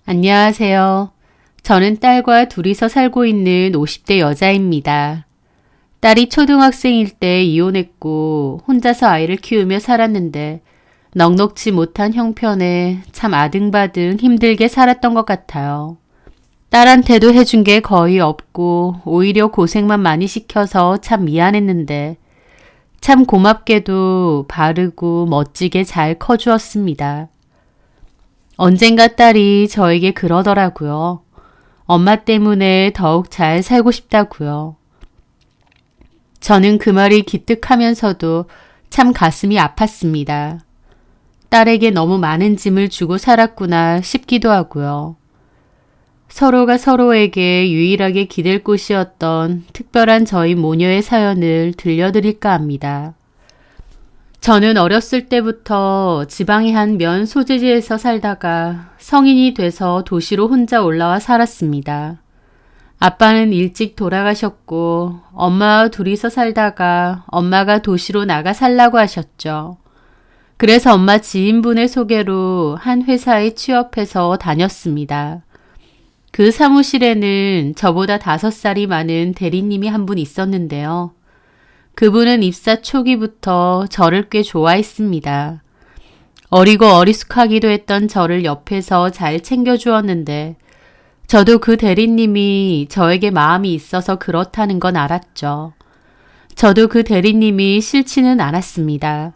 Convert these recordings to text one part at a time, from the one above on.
안녕하세요. 저는 딸과 둘이서 살고 있는 50대 여자입니다. 딸이 초등학생일 때 이혼했고 혼자서 아이를 키우며 살았는데 넉넉지 못한 형편에 참 아등바등 힘들게 살았던 것 같아요. 딸한테도 해준 게 거의 없고 오히려 고생만 많이 시켜서 참 미안했는데 참 고맙게도 바르고 멋지게 잘 커주었습니다. 언젠가 딸이 저에게 그러더라고요. 엄마 때문에 더욱 잘 살고 싶다고요. 저는 그 말이 기특하면서도 참 가슴이 아팠습니다. 딸에게 너무 많은 짐을 주고 살았구나 싶기도 하고요. 서로가 서로에게 유일하게 기댈 곳이었던 특별한 저희 모녀의 사연을 들려드릴까 합니다. 저는 어렸을 때부터 지방의 한 면 소재지에서 살다가 성인이 돼서 도시로 혼자 올라와 살았습니다. 아빠는 일찍 돌아가셨고 엄마와 둘이서 살다가 엄마가 도시로 나가 살라고 하셨죠. 그래서 엄마 지인분의 소개로 한 회사에 취업해서 다녔습니다. 그 사무실에는 저보다 5살이 많은 대리님이 한 분 있었는데요. 그분은 입사 초기부터 저를 꽤 좋아했습니다. 어리고 어리숙하기도 했던 저를 옆에서 잘 챙겨주었는데 저도 그 대리님이 저에게 마음이 있어서 그렇다는 건 알았죠. 저도 그 대리님이 싫지는 않았습니다.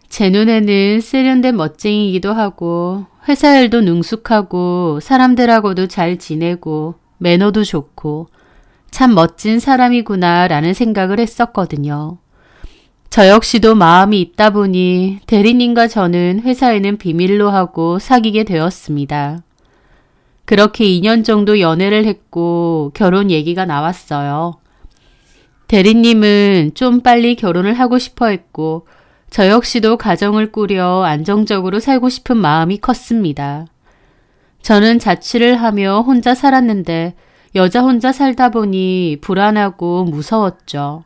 제 눈에는 세련된 멋쟁이기도 하고 회사 일도 능숙하고 사람들하고도 잘 지내고 매너도 좋고 참 멋진 사람이구나 라는 생각을 했었거든요. 저 역시도 마음이 있다 보니 대리님과 저는 회사에는 비밀로 하고 사귀게 되었습니다. 그렇게 2년 정도 연애를 했고 결혼 얘기가 나왔어요. 대리님은 좀 빨리 결혼을 하고 싶어 했고 저 역시도 가정을 꾸려 안정적으로 살고 싶은 마음이 컸습니다. 저는 자취를 하며 혼자 살았는데 여자 혼자 살다 보니 불안하고 무서웠죠.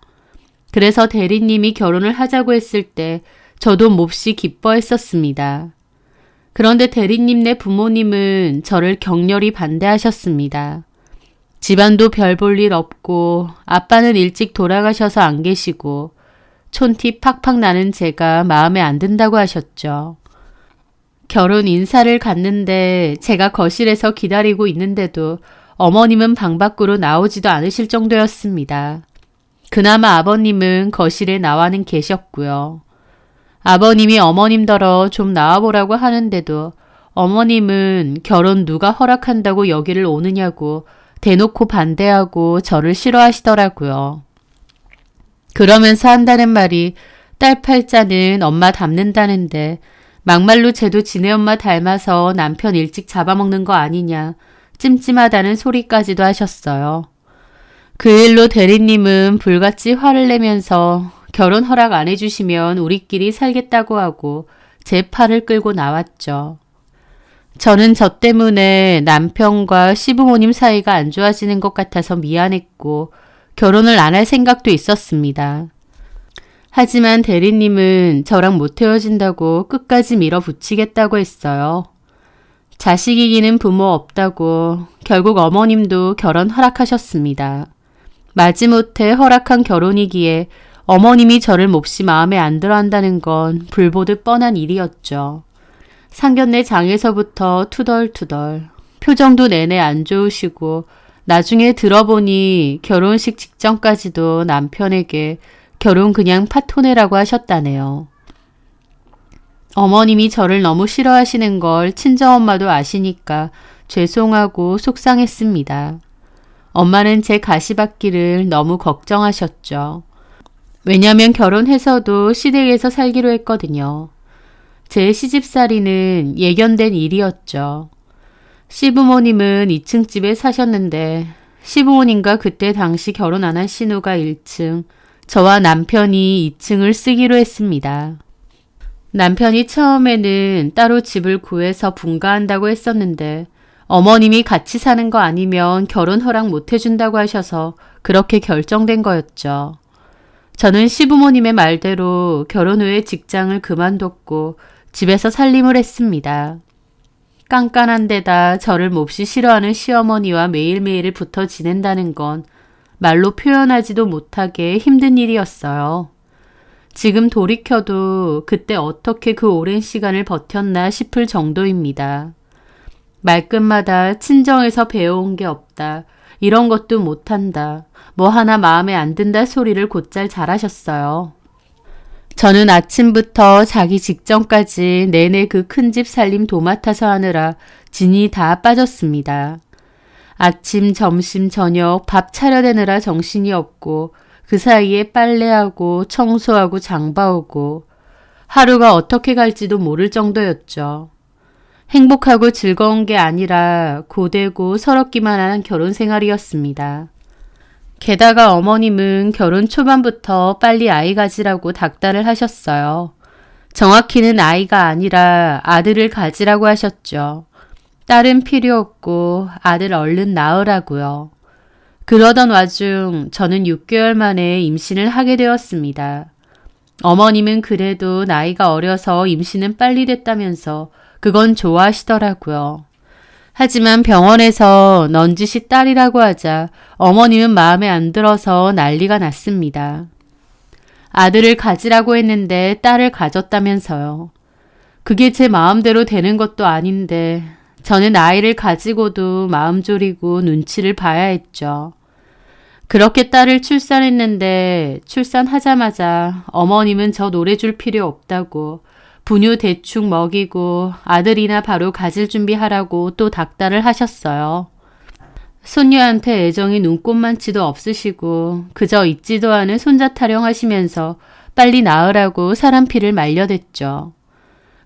그래서 대리님이 결혼을 하자고 했을 때 저도 몹시 기뻐했었습니다. 그런데 대리님네 부모님은 저를 격렬히 반대하셨습니다. 집안도 별 볼 일 없고 아빠는 일찍 돌아가셔서 안 계시고 촌티 팍팍 나는 제가 마음에 안 든다고 하셨죠. 결혼 인사를 갔는데 제가 거실에서 기다리고 있는데도 어머님은 방 밖으로 나오지도 않으실 정도였습니다. 그나마 아버님은 거실에 나와는 계셨고요. 아버님이 어머님더러 좀 나와보라고 하는데도 어머님은 결혼 누가 허락한다고 여기를 오느냐고 대놓고 반대하고 저를 싫어하시더라고요. 그러면서 한다는 말이 딸 팔자는 엄마 닮는다는데 막말로 쟤도 지네 엄마 닮아서 남편 일찍 잡아먹는 거 아니냐 찜찜하다는 소리까지도 하셨어요. 그 일로 대리님은 불같이 화를 내면서 결혼 허락 안 해주시면 우리끼리 살겠다고 하고 제 팔을 끌고 나왔죠. 저는 저 때문에 남편과 시부모님 사이가 안 좋아지는 것 같아서 미안했고 결혼을 안 할 생각도 있었습니다. 하지만 대리님은 저랑 못 헤어진다고 끝까지 밀어붙이겠다고 했어요. 자식 이기는 부모 없다고 결국 어머님도 결혼 허락하셨습니다. 마지못해 허락한 결혼이기에 어머님이 저를 몹시 마음에 안 들어 한다는 건 불보듯 뻔한 일이었죠. 상견례 장에서부터 투덜투덜 표정도 내내 안 좋으시고 나중에 들어보니 결혼식 직전까지도 남편에게 결혼 그냥 파토내라고 하셨다네요. 어머님이 저를 너무 싫어하시는 걸 친정엄마도 아시니까 죄송하고 속상했습니다. 엄마는 제 가시밭길을 너무 걱정하셨죠. 왜냐면 결혼해서도 시댁에서 살기로 했거든요. 제 시집살이는 예견된 일이었죠. 시부모님은 2층 집에 사셨는데 시부모님과 그때 당시 결혼 안 한 신우가 1층, 저와 남편이 2층을 쓰기로 했습니다. 남편이 처음에는 따로 집을 구해서 분가한다고 했었는데 어머님이 같이 사는 거 아니면 결혼 허락 못 해준다고 하셔서 그렇게 결정된 거였죠. 저는 시부모님의 말대로 결혼 후에 직장을 그만뒀고 집에서 살림을 했습니다. 깐깐한 데다 저를 몹시 싫어하는 시어머니와 매일매일 붙어 지낸다는 건 말로 표현하지도 못하게 힘든 일이었어요. 지금 돌이켜도 그때 어떻게 그 오랜 시간을 버텼나 싶을 정도입니다. 말끝마다 친정에서 배워온 게 없다. 이런 것도 못한다. 뭐 하나 마음에 안 든다 소리를 곧잘 잘하셨어요. 저는 아침부터 자기 직전까지 내내 그 큰 집 살림 도맡아서 하느라 진이 다 빠졌습니다. 아침, 점심, 저녁 밥 차려대느라 정신이 없고 그 사이에 빨래하고 청소하고 장봐오고 하루가 어떻게 갈지도 모를 정도였죠. 행복하고 즐거운 게 아니라 고되고 서럽기만 한 결혼 생활이었습니다. 게다가 어머님은 결혼 초반부터 빨리 아이 가지라고 닥달을 하셨어요. 정확히는 아이가 아니라 아들을 가지라고 하셨죠. 딸은 필요 없고 아들 얼른 낳으라고요. 그러던 와중 저는 6개월 만에 임신을 하게 되었습니다. 어머님은 그래도 나이가 어려서 임신은 빨리 됐다면서 그건 좋아하시더라고요. 하지만 병원에서 넌지시 딸이라고 하자 어머님은 마음에 안 들어서 난리가 났습니다. 아들을 가지라고 했는데 딸을 가졌다면서요. 그게 제 마음대로 되는 것도 아닌데 저는 아이를 가지고도 마음 졸이고 눈치를 봐야 했죠. 그렇게 딸을 출산했는데 출산하자마자 어머님은 저 노래 줄 필요 없다고 분유 대충 먹이고 아들이나 바로 가질 준비하라고 또 닥달을 하셨어요. 손녀한테 애정이 눈꼽만치도 없으시고 그저 있지도 않은 손자 타령하시면서 빨리 낳으라고 사람 피를 말려댔죠.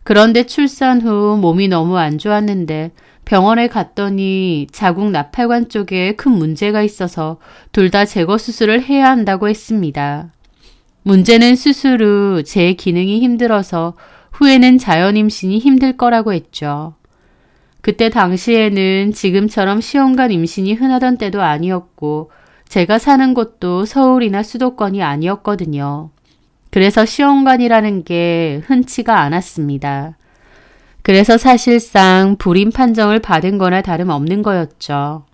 그런데 출산 후 몸이 너무 안 좋았는데 병원에 갔더니 자궁 나팔관 쪽에 큰 문제가 있어서 둘 다 제거 수술을 해야 한다고 했습니다. 문제는 수술 후 제 기능이 힘들어서 후에는 자연 임신이 힘들 거라고 했죠. 그때 당시에는 지금처럼 시험관 임신이 흔하던 때도 아니었고 제가 사는 곳도 서울이나 수도권이 아니었거든요. 그래서 시험관이라는 게 흔치가 않았습니다. 그래서 사실상 불임 판정을 받은 거나 다름없는 거였죠.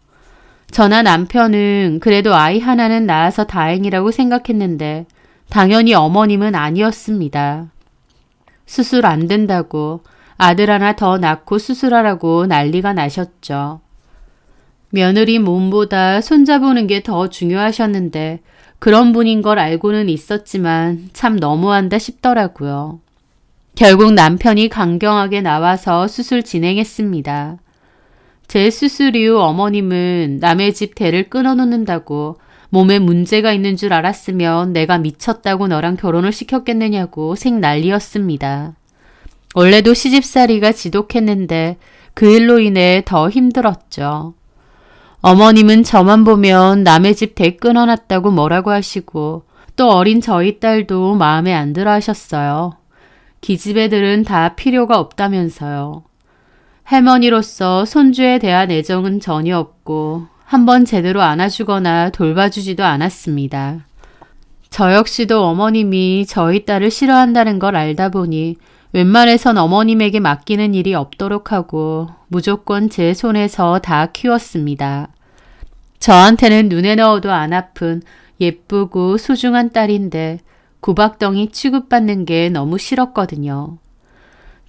저나 남편은 그래도 아이 하나는 낳아서 다행이라고 생각했는데 당연히 어머님은 아니었습니다. 수술 안 된다고 아들 하나 더 낳고 수술하라고 난리가 나셨죠. 며느리 몸보다 손자 보는 게 더 중요하셨는데 그런 분인 걸 알고는 있었지만 참 너무한다 싶더라고요. 결국 남편이 강경하게 나와서 수술 진행했습니다. 제 수술 이후 어머님은 남의 집 대를 끊어놓는다고 몸에 문제가 있는 줄 알았으면 내가 미쳤다고 너랑 결혼을 시켰겠느냐고 생난리였습니다. 원래도 시집살이가 지독했는데 그 일로 인해 더 힘들었죠. 어머님은 저만 보면 남의 집 대 끊어놨다고 뭐라고 하시고 또 어린 저희 딸도 마음에 안 들어 하셨어요. 기집애들은 다 필요가 없다면서요. 할머니로서 손주에 대한 애정은 전혀 없고 한번 제대로 안아주거나 돌봐주지도 않았습니다. 저 역시도 어머님이 저희 딸을 싫어한다는 걸 알다 보니 웬만해선 어머님에게 맡기는 일이 없도록 하고 무조건 제 손에서 다 키웠습니다. 저한테는 눈에 넣어도 안 아픈 예쁘고 소중한 딸인데 구박덩이 취급받는 게 너무 싫었거든요.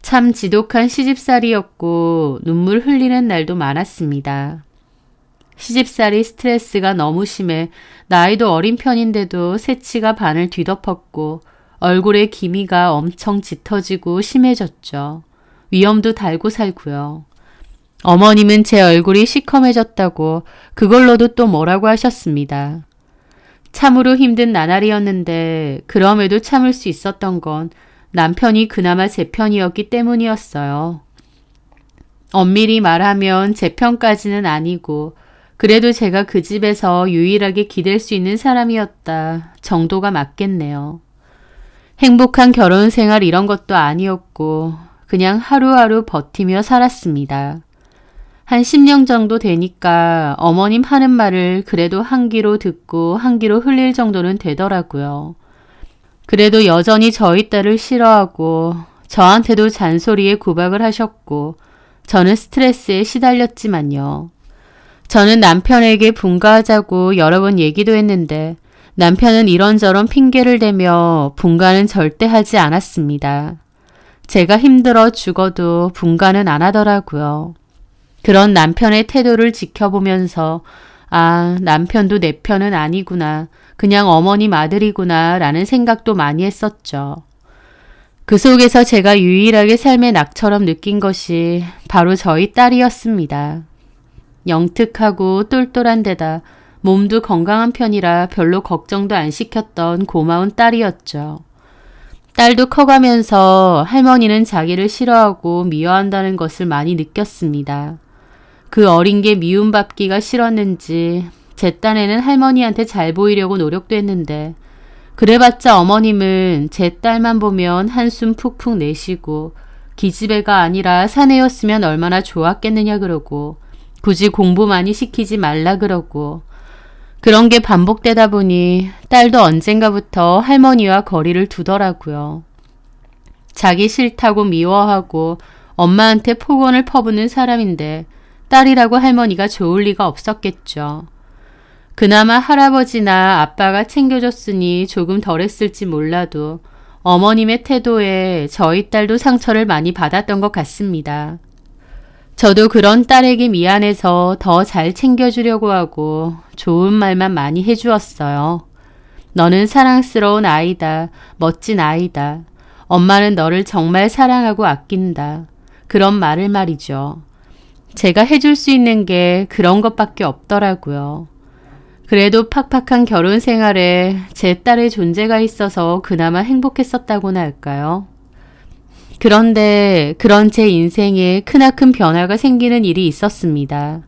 참 지독한 시집살이였고 눈물 흘리는 날도 많았습니다. 시집살이 스트레스가 너무 심해 나이도 어린 편인데도 새치가 반을 뒤덮었고 얼굴에 기미가 엄청 짙어지고 심해졌죠. 위염도 달고 살고요. 어머님은 제 얼굴이 시커매졌다고 그걸로도 또 뭐라고 하셨습니다. 참으로 힘든 나날이었는데 그럼에도 참을 수 있었던 건 남편이 그나마 제 편이었기 때문이었어요. 엄밀히 말하면 제 편까지는 아니고 그래도 제가 그 집에서 유일하게 기댈 수 있는 사람이었다 정도가 맞겠네요. 행복한 결혼 생활 이런 것도 아니었고 그냥 하루하루 버티며 살았습니다. 한 10년 정도 되니까 어머님 하는 말을 그래도 한 귀로 듣고 한 귀로 흘릴 정도는 되더라고요. 그래도 여전히 저희 딸을 싫어하고 저한테도 잔소리에 구박을 하셨고 저는 스트레스에 시달렸지만요. 저는 남편에게 분가하자고 여러 번 얘기도 했는데 남편은 이런저런 핑계를 대며 분가는 절대 하지 않았습니다. 제가 힘들어 죽어도 분가는 안 하더라고요. 그런 남편의 태도를 지켜보면서 아, 남편도 내 편은 아니구나. 그냥 어머님 아들이구나 라는 생각도 많이 했었죠. 그 속에서 제가 유일하게 삶의 낙처럼 느낀 것이 바로 저희 딸이었습니다. 영특하고 똘똘한 데다 몸도 건강한 편이라 별로 걱정도 안 시켰던 고마운 딸이었죠. 딸도 커가면서 할머니는 자기를 싫어하고 미워한다는 것을 많이 느꼈습니다. 그 어린 게 미움받기가 싫었는지 제 딴에는 할머니한테 잘 보이려고 노력도 했는데 그래봤자 어머님은 제 딸만 보면 한숨 푹푹 내쉬고 기집애가 아니라 사내였으면 얼마나 좋았겠느냐 그러고 굳이 공부 많이 시키지 말라 그러고 그런 게 반복되다 보니 딸도 언젠가부터 할머니와 거리를 두더라고요. 자기 싫다고 미워하고 엄마한테 폭언을 퍼붓는 사람인데 딸이라고 할머니가 좋을 리가 없었겠죠. 그나마 할아버지나 아빠가 챙겨줬으니 조금 덜했을지 몰라도 어머님의 태도에 저희 딸도 상처를 많이 받았던 것 같습니다. 저도 그런 딸에게 미안해서 더 잘 챙겨주려고 하고 좋은 말만 많이 해주었어요. 너는 사랑스러운 아이다. 멋진 아이다. 엄마는 너를 정말 사랑하고 아낀다. 그런 말을 말이죠. 제가 해줄 수 있는 게 그런 것밖에 없더라고요. 그래도 팍팍한 결혼 생활에 제 딸의 존재가 있어서 그나마 행복했었다고나 할까요? 그런데 그런 제 인생에 크나큰 변화가 생기는 일이 있었습니다.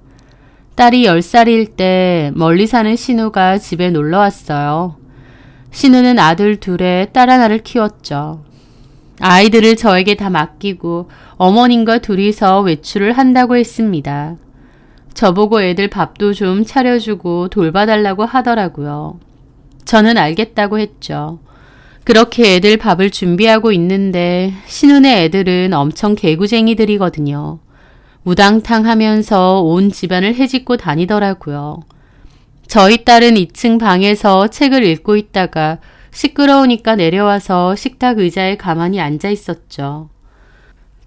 딸이 10살일 때 멀리 사는 신우가 집에 놀러 왔어요. 신우는 아들 둘에 딸 하나를 키웠죠. 아이들을 저에게 다 맡기고 어머님과 둘이서 외출을 한다고 했습니다. 저보고 애들 밥도 좀 차려주고 돌봐달라고 하더라고요. 저는 알겠다고 했죠. 그렇게 애들 밥을 준비하고 있는데 신우네 애들은 엄청 개구쟁이들이거든요. 우당탕 하면서 온 집안을 헤집고 다니더라고요. 저희 딸은 2층 방에서 책을 읽고 있다가 시끄러우니까 내려와서 식탁 의자에 가만히 앉아 있었죠.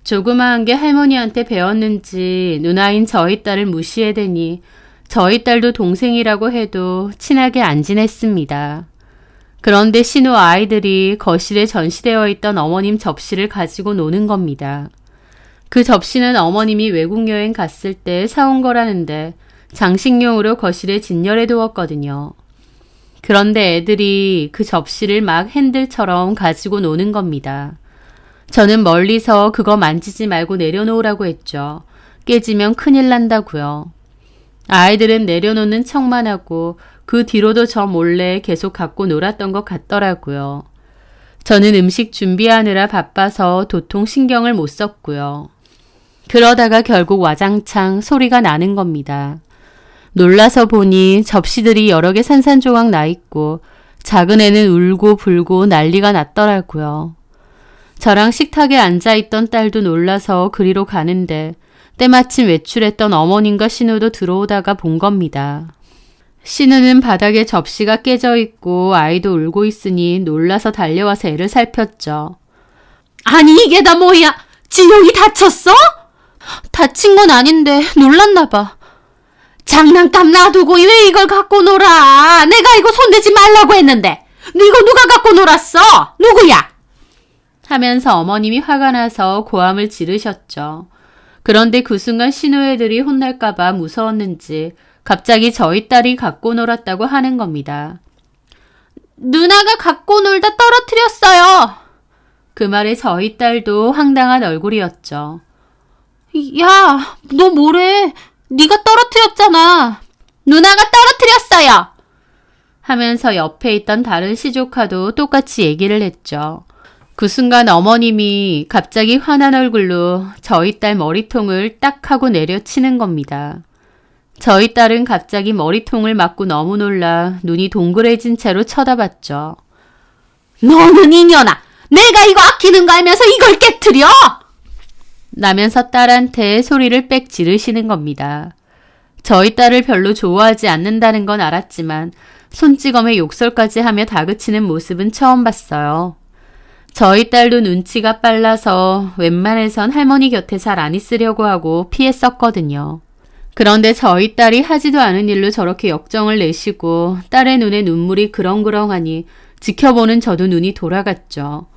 조그마한 게 할머니한테 배웠는지 누나인 저희 딸을 무시해대니 저희 딸도 동생이라고 해도 친하게 안 지냈습니다. 그런데 신우 아이들이 거실에 전시되어 있던 어머님 접시를 가지고 노는 겁니다. 그 접시는 어머님이 외국 여행 갔을 때 사온 거라는데 장식용으로 거실에 진열해 두었거든요. 그런데 애들이 그 접시를 막 핸들처럼 가지고 노는 겁니다. 저는 멀리서 그거 만지지 말고 내려놓으라고 했죠. 깨지면 큰일 난다고요. 아이들은 내려놓는 척만 하고 그 뒤로도 저 몰래 계속 갖고 놀았던 것 같더라고요. 저는 음식 준비하느라 바빠서 도통 신경을 못 썼고요. 그러다가 결국 와장창 소리가 나는 겁니다. 놀라서 보니 접시들이 여러 개 산산조각 나 있고 작은 애는 울고 불고 난리가 났더라고요. 저랑 식탁에 앉아있던 딸도 놀라서 그리로 가는데 때마침 외출했던 어머님과 신우도 들어오다가 본 겁니다. 신우는 바닥에 접시가 깨져 있고 아이도 울고 있으니 놀라서 달려와서 애를 살폈죠. 아니 이게 다 뭐야? 진영이 다쳤어? 다친 건 아닌데 놀랐나 봐. 장난감 놔두고 왜 이걸 갖고 놀아? 내가 이거 손대지 말라고 했는데. 이거 누가 갖고 놀았어? 누구야? 하면서 어머님이 화가 나서 고함을 지르셨죠. 그런데 그 순간 신우 애들이 혼날까봐 무서웠는지 갑자기 저희 딸이 갖고 놀았다고 하는 겁니다. 누나가 갖고 놀다 떨어뜨렸어요. 그 말에 저희 딸도 황당한 얼굴이었죠. 야, 너 뭐래? 네가 떨어뜨렸잖아. 누나가 떨어뜨렸어요. 하면서 옆에 있던 다른 시조카도 똑같이 얘기를 했죠. 그 순간 어머님이 갑자기 화난 얼굴로 저희 딸 머리통을 딱 하고 내려치는 겁니다. 저희 딸은 갑자기 머리통을 맞고 너무 놀라 눈이 동그래진 채로 쳐다봤죠. 너는 이년아! 내가 이거 아끼는 거 알면서 이걸 깨트려! 나면서 딸한테 소리를 빽 지르시는 겁니다. 저희 딸을 별로 좋아하지 않는다는 건 알았지만 손찌검에 욕설까지 하며 다그치는 모습은 처음 봤어요. 저희 딸도 눈치가 빨라서 웬만해선 할머니 곁에 잘 안 있으려고 하고 피했었거든요. 그런데 저희 딸이 하지도 않은 일로 저렇게 역정을 내시고 딸의 눈에 눈물이 그렁그렁하니 지켜보는 저도 눈이 돌아갔죠.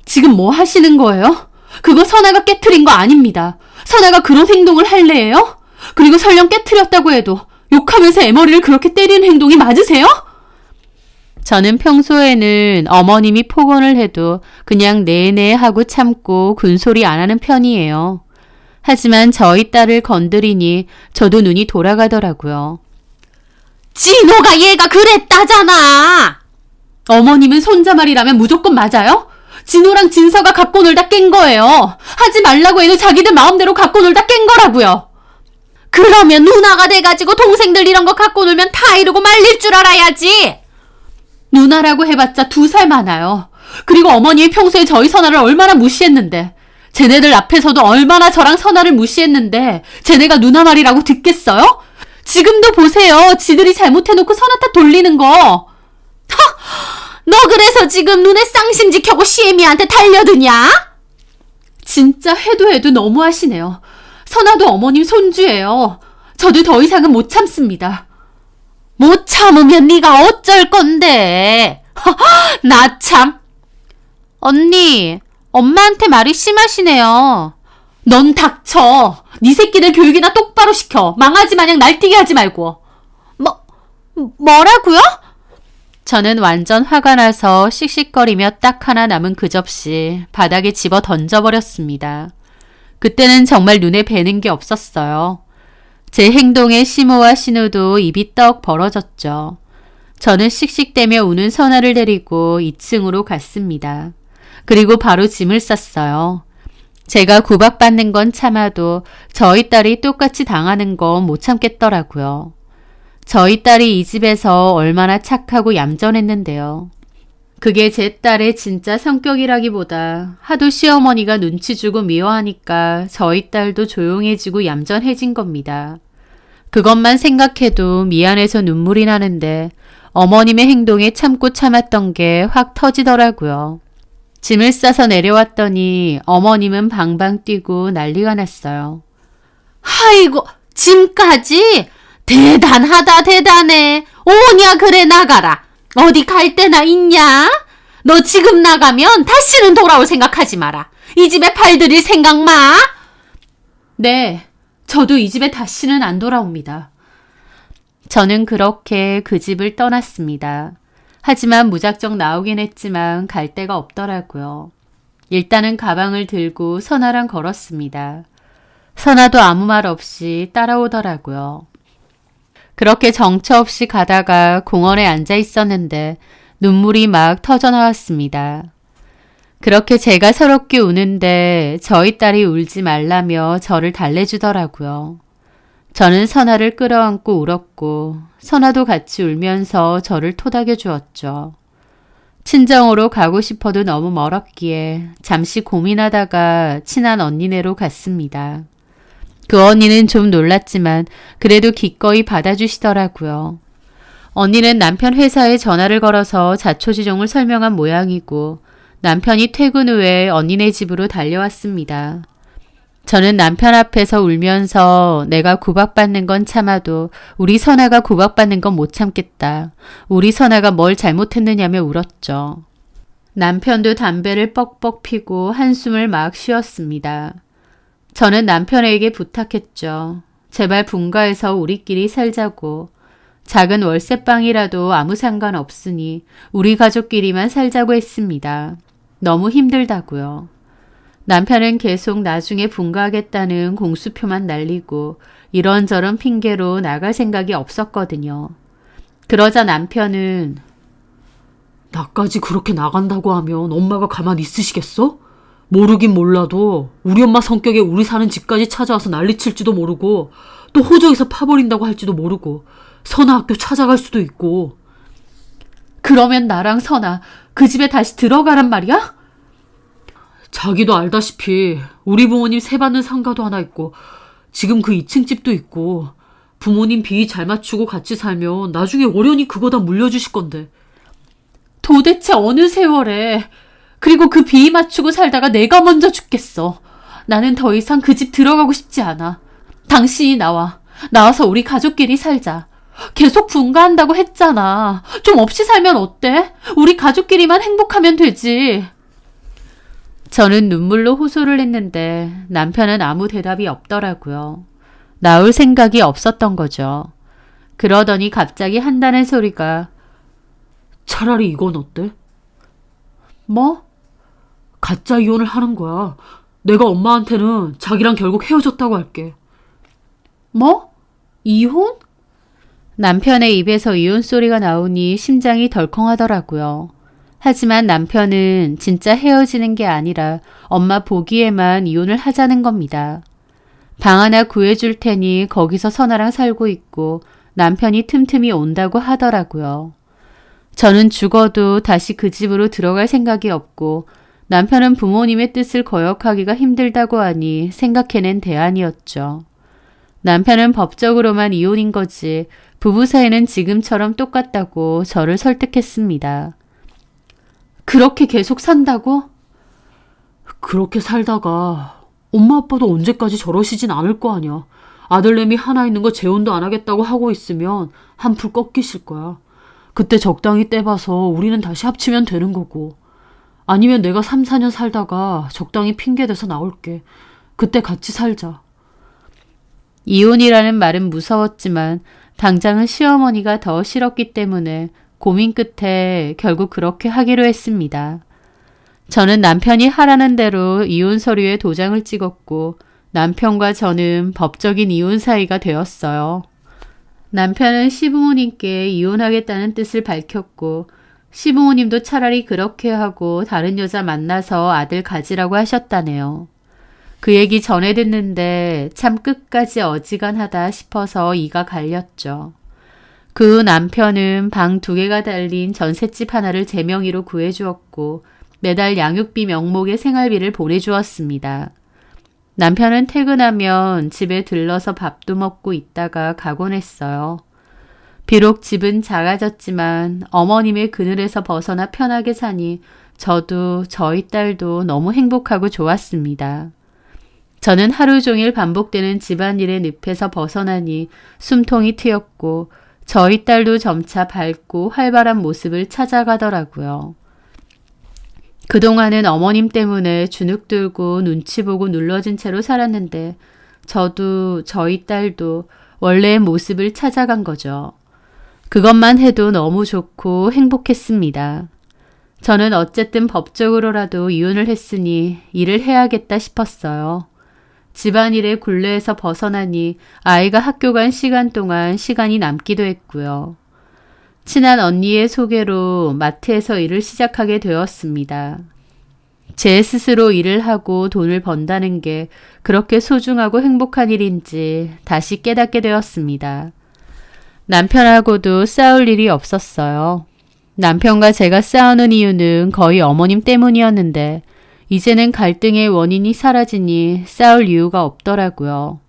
지금 뭐 하시는 거예요? 그거 선아가 깨트린 거 아닙니다. 선아가 그런 행동을 할래요? 그리고 설령 깨트렸다고 해도 욕하면서 애머리를 그렇게 때리는 행동이 맞으세요? 저는 평소에는 어머님이 폭언을 해도 그냥 네네 하고 참고 군소리 안 하는 편이에요. 하지만 저희 딸을 건드리니 저도 눈이 돌아가더라고요. 진호가 얘가 그랬다잖아. 어머님은 손자말이라면 무조건 맞아요? 진호랑 진서가 갖고 놀다 깬 거예요. 하지 말라고 해도 자기들 마음대로 갖고 놀다 깬 거라고요. 그러면 누나가 돼가지고 동생들 이런 거 갖고 놀면 다 이러고 말릴 줄 알아야지. 누나라고 해봤자 2살 많아요. 그리고 어머님이 평소에 저희 선아를 얼마나 무시했는데, 쟤네들 앞에서도 얼마나 저랑 선아를 무시했는데 쟤네가 누나 말이라고 듣겠어요? 지금도 보세요. 지들이 잘못해놓고 선아 탓 돌리는 거. 하! 너 그래서 지금 눈에 쌍심지 켜고 시애미한테 달려드냐? 진짜 해도 너무하시네요. 선아도 어머님 손주예요. 저도 더 이상은 못 참습니다. 못 참으면 네가 어쩔 건데. 나 참. 언니, 엄마한테 말이 심하시네요. 넌 닥쳐. 네 새끼들 교육이나 똑바로 시켜. 망아지 마냥 날뛰게 하지 말고. 뭐라고요? 저는 완전 화가 나서 씩씩거리며 딱 하나 남은 그 접시 바닥에 집어 던져버렸습니다. 그때는 정말 눈에 뵈는 게 없었어요. 제 행동에 시모와 신우도 입이 떡 벌어졌죠. 저는 씩씩대며 우는 선아를 데리고 2층으로 갔습니다. 그리고 바로 짐을 쌌어요. 제가 구박받는 건 참아도 저희 딸이 똑같이 당하는 건 못 참겠더라고요. 저희 딸이 이 집에서 얼마나 착하고 얌전했는데요. 그게 제 딸의 진짜 성격이라기보다 하도 시어머니가 눈치 주고 미워하니까 저희 딸도 조용해지고 얌전해진 겁니다. 그것만 생각해도 미안해서 눈물이 나는데 어머님의 행동에 참고 참았던 게 확 터지더라고요. 짐을 싸서 내려왔더니 어머님은 방방 뛰고 난리가 났어요. 아이고, 짐까지? 대단하다, 대단해. 오냐, 그래, 나가라. 어디 갈 데나 있냐? 너 지금 나가면 다시는 돌아올 생각하지 마라. 이 집에 팔들일 생각 마. 네, 저도 이 집에 다시는 안 돌아옵니다. 저는 그렇게 그 집을 떠났습니다. 하지만 무작정 나오긴 했지만 갈 데가 없더라고요. 일단은 가방을 들고 선아랑 걸었습니다. 선아도 아무 말 없이 따라오더라고요. 그렇게 정처 없이 가다가 공원에 앉아 있었는데 눈물이 막 터져 나왔습니다. 그렇게 제가 서럽게 우는데 저희 딸이 울지 말라며 저를 달래주더라고요. 저는 선아를 끌어안고 울었고 선아도 같이 울면서 저를 토닥여 주었죠. 친정으로 가고 싶어도 너무 멀었기에 잠시 고민하다가 친한 언니네로 갔습니다. 그 언니는 좀 놀랐지만 그래도 기꺼이 받아주시더라고요. 언니는 남편 회사에 전화를 걸어서 자초지종을 설명한 모양이고 남편이 퇴근 후에 언니네 집으로 달려왔습니다. 저는 남편 앞에서 울면서 내가 구박받는 건 참아도 우리 선아가 구박받는 건 못 참겠다. 우리 선아가 뭘 잘못했느냐며 울었죠. 남편도 담배를 뻑뻑 피고 한숨을 막 쉬었습니다. 저는 남편에게 부탁했죠. 제발 분가해서 우리끼리 살자고. 작은 월세방이라도 아무 상관없으니 우리 가족끼리만 살자고 했습니다. 너무 힘들다고요. 남편은 계속 나중에 분가하겠다는 공수표만 날리고 이런저런 핑계로 나갈 생각이 없었거든요. 그러자 남편은 나까지 그렇게 나간다고 하면 엄마가 가만히 있으시겠어? 모르긴 몰라도 우리 엄마 성격에 우리 사는 집까지 찾아와서 난리칠지도 모르고 또 호적에서 파버린다고 할지도 모르고 선아 학교 찾아갈 수도 있고. 그러면 나랑 선아 그 집에 다시 들어가란 말이야? 자기도 알다시피 우리 부모님 세 받는 상가도 하나 있고 지금 그 2층 집도 있고 부모님 비위 잘 맞추고 같이 살면 나중에 어련히 그거 다 물려주실 건데. 도대체 어느 세월에. 그리고 그 비위 맞추고 살다가 내가 먼저 죽겠어. 나는 더 이상 그 집 들어가고 싶지 않아. 당신이 나와서 우리 가족끼리 살자. 계속 분가한다고 했잖아. 좀 없이 살면 어때? 우리 가족끼리만 행복하면 되지. 저는 눈물로 호소를 했는데 남편은 아무 대답이 없더라고요. 나올 생각이 없었던 거죠. 그러더니 갑자기 한다는 소리가 차라리 이건 어때? 뭐? 가짜 이혼을 하는 거야. 내가 엄마한테는 자기랑 결국 헤어졌다고 할게. 뭐? 이혼? 남편의 입에서 이혼 소리가 나오니 심장이 덜컹하더라고요. 하지만 남편은 진짜 헤어지는 게 아니라 엄마 보기에만 이혼을 하자는 겁니다. 방 하나 구해줄 테니 거기서 선아랑 살고 있고 남편이 틈틈이 온다고 하더라고요. 저는 죽어도 다시 그 집으로 들어갈 생각이 없고 남편은 부모님의 뜻을 거역하기가 힘들다고 하니 생각해낸 대안이었죠. 남편은 법적으로만 이혼인 거지 부부 사이는 지금처럼 똑같다고 저를 설득했습니다. 그렇게 계속 산다고? 그렇게 살다가 엄마 아빠도 언제까지 저러시진 않을 거 아니야. 아들내미 하나 있는 거 재혼도 안 하겠다고 하고 있으면 한풀 꺾이실 거야. 그때 적당히 떼봐서 우리는 다시 합치면 되는 거고. 아니면 내가 3, 4년 살다가 적당히 핑계대서 나올게. 그때 같이 살자. 이혼이라는 말은 무서웠지만 당장은 시어머니가 더 싫었기 때문에 고민 끝에 결국 그렇게 하기로 했습니다. 저는 남편이 하라는 대로 이혼 서류에 도장을 찍었고 남편과 저는 법적인 이혼 사이가 되었어요. 남편은 시부모님께 이혼하겠다는 뜻을 밝혔고 시부모님도 차라리 그렇게 하고 다른 여자 만나서 아들 가지라고 하셨다네요. 그 얘기 전에 듣는데 참 끝까지 어지간하다 싶어서 이가 갈렸죠. 그 후 남편은 방 2개가 달린 전셋집 하나를 제 명의로 구해주었고 매달 양육비 명목의 생활비를 보내주었습니다. 남편은 퇴근하면 집에 들러서 밥도 먹고 있다가 가곤 했어요. 비록 집은 작아졌지만 어머님의 그늘에서 벗어나 편하게 사니 저도 저희 딸도 너무 행복하고 좋았습니다. 저는 하루 종일 반복되는 집안일의 늪에서 벗어나니 숨통이 트였고 저희 딸도 점차 밝고 활발한 모습을 찾아가더라고요. 그동안은 어머님 때문에 주눅 들고 눈치 보고 눌러진 채로 살았는데 저도 저희 딸도 원래의 모습을 찾아간 거죠. 그것만 해도 너무 좋고 행복했습니다. 저는 어쨌든 법적으로라도 이혼을 했으니 일을 해야겠다 싶었어요. 집안일의 굴레에서 벗어나니 아이가 학교 간 시간 동안 시간이 남기도 했고요. 친한 언니의 소개로 마트에서 일을 시작하게 되었습니다. 제 스스로 일을 하고 돈을 번다는 게 그렇게 소중하고 행복한 일인지 다시 깨닫게 되었습니다. 남편하고도 싸울 일이 없었어요. 남편과 제가 싸우는 이유는 거의 어머님 때문이었는데 이제는 갈등의 원인이 사라지니 싸울 이유가 없더라고요.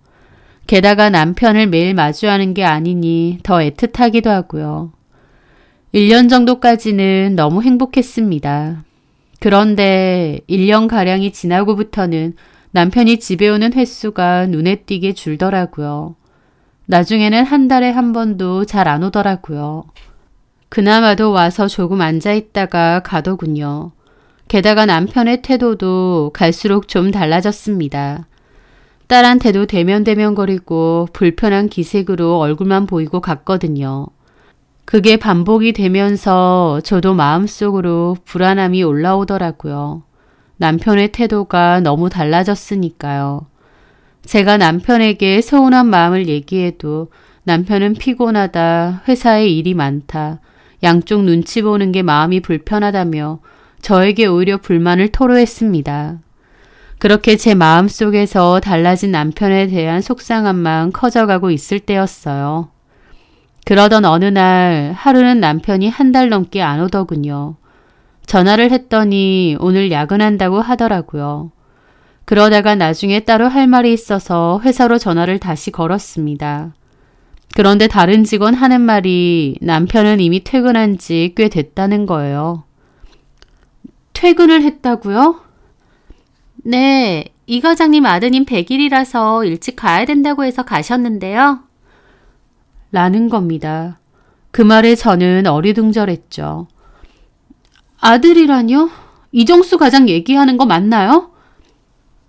게다가 남편을 매일 마주하는 게 아니니 더 애틋하기도 하고요. 1년 정도까지는 너무 행복했습니다. 그런데 1년가량이 지나고부터는 남편이 집에 오는 횟수가 눈에 띄게 줄더라고요. 나중에는 한 달에 한 번도 잘 안 오더라고요. 그나마도 와서 조금 앉아있다가 가더군요. 게다가 남편의 태도도 갈수록 좀 달라졌습니다. 딸한테도 대면대면거리고 불편한 기색으로 얼굴만 보이고 갔거든요. 그게 반복이 되면서 저도 마음속으로 불안함이 올라오더라고요. 남편의 태도가 너무 달라졌으니까요. 제가 남편에게 서운한 마음을 얘기해도 남편은 피곤하다, 회사에 일이 많다, 양쪽 눈치 보는 게 마음이 불편하다며 저에게 오히려 불만을 토로했습니다. 그렇게 제 마음속에서 달라진 남편에 대한 속상함만 커져가고 있을 때였어요. 그러던 어느 날 하루는 남편이 한 달 넘게 안 오더군요. 전화를 했더니 오늘 야근한다고 하더라고요. 그러다가 나중에 따로 할 말이 있어서 회사로 전화를 다시 걸었습니다. 그런데 다른 직원 하는 말이 남편은 이미 퇴근한 지 꽤 됐다는 거예요. 퇴근을 했다고요? 네, 이 과장님 아드님 100일이라서 일찍 가야 된다고 해서 가셨는데요. 라는 겁니다. 그 말에 저는 어리둥절했죠. 아들이라뇨? 이정수 과장 얘기하는 거 맞나요?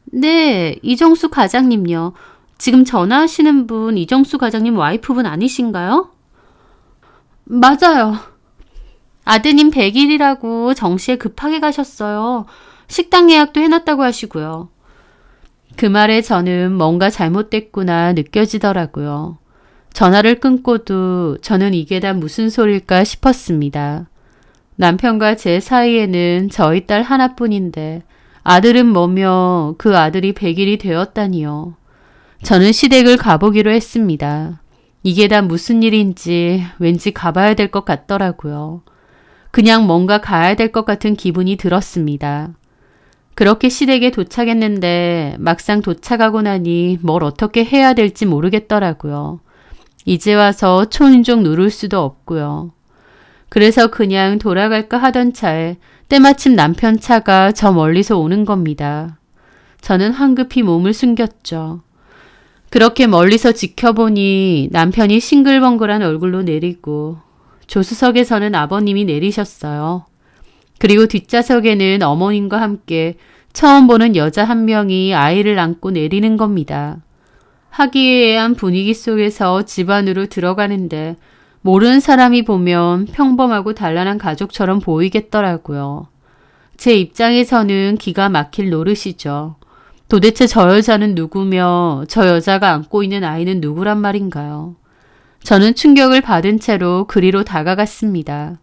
네, 이정수 과장님요. 지금 전화하시는 분 이정수 과장님 와이프분 아니신가요? 맞아요. 아드님 100일이라고 정시에 급하게 가셨어요. 식당 예약도 해놨다고 하시고요. 그 말에 저는 뭔가 잘못됐구나 느껴지더라고요. 전화를 끊고도 저는 이게 다 무슨 소릴까 싶었습니다. 남편과 제 사이에는 저희 딸 하나뿐인데 아들은 뭐며 그 아들이 100일이 되었다니요. 저는 시댁을 가보기로 했습니다. 이게 다 무슨 일인지 왠지 가봐야 될 것 같더라고요. 그냥 뭔가 가야 될 것 같은 기분이 들었습니다. 그렇게 시댁에 도착했는데 막상 도착하고 나니 뭘 어떻게 해야 될지 모르겠더라고요. 이제 와서 초인종 누를 수도 없고요. 그래서 그냥 돌아갈까 하던 차에 때마침 남편 차가 저 멀리서 오는 겁니다. 저는 황급히 몸을 숨겼죠. 그렇게 멀리서 지켜보니 남편이 싱글벙글한 얼굴로 내리고 조수석에서는 아버님이 내리셨어요. 그리고 뒷좌석에는 어머님과 함께 처음 보는 여자 한 명이 아이를 안고 내리는 겁니다. 화기애애한 분위기 속에서 집 안으로 들어가는데 모르는 사람이 보면 평범하고 단란한 가족처럼 보이겠더라고요. 제 입장에서는 기가 막힐 노릇이죠. 도대체 저 여자는 누구며 저 여자가 안고 있는 아이는 누구란 말인가요? 저는 충격을 받은 채로 그리로 다가갔습니다.